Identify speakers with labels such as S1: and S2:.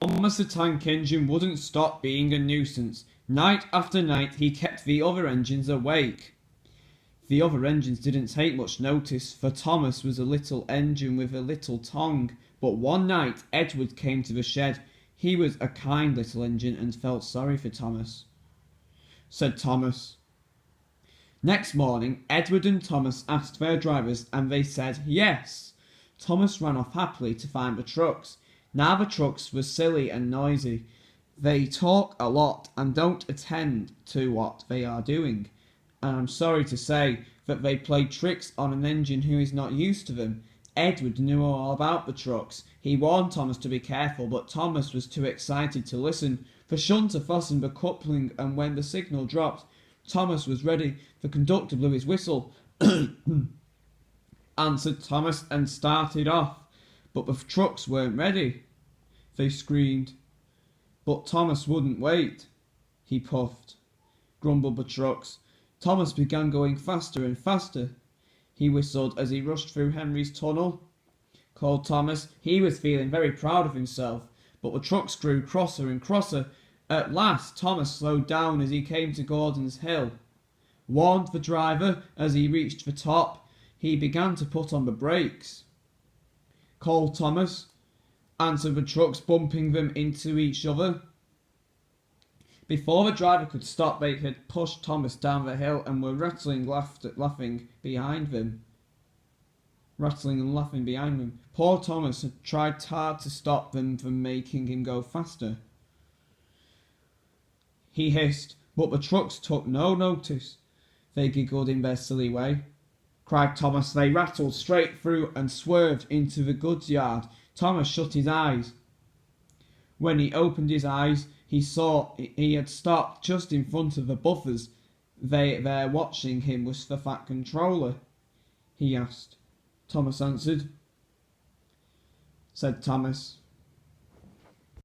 S1: Thomas the tank engine wouldn't stop being a nuisance. Night after night he kept the other engines awake. The other engines didn't take much notice, for Thomas was a little engine with a little tongue. But one night Edward came to the shed. He was a kind little engine and felt sorry for Thomas. Said Thomas. Next morning, Edward and Thomas asked their drivers, and they said yes. Thomas ran off happily to find the trucks. Now the trucks were silly and noisy. They talk a lot and don't attend to what they are doing. And I'm sorry to say that they play tricks on an engine who is not used to them. Edward knew all about the trucks. He warned Thomas to be careful, but Thomas was too excited to listen. The shunter fastened the coupling, and when the signal dropped, Thomas was ready. The conductor blew his whistle, answered Thomas, and started off. But the trucks weren't ready. They screamed. But Thomas wouldn't wait. He puffed. Grumbled the trucks. Thomas began going faster and faster. He whistled as he rushed through Henry's tunnel. Called Thomas. He was feeling very proud of himself, but the trucks grew crosser and crosser. At last Thomas slowed down as he came to Gordon's Hill. Warned the driver as he reached the top. He began to put on the brakes. Called Thomas. Answered the trucks, bumping them into each other. Before the driver could stop, they had pushed Thomas down the hill and were laughing behind them. Rattling and laughing behind them. Poor Thomas had tried hard to stop them from making him go faster. He hissed, but the trucks took no notice. They giggled in their silly way. Cried Thomas. They rattled straight through and swerved into the goods yard. Thomas shut his eyes. When he opened his eyes, he saw he had stopped just in front of the buffers. There watching him was the Fat Controller. He asked. Thomas answered. Said Thomas.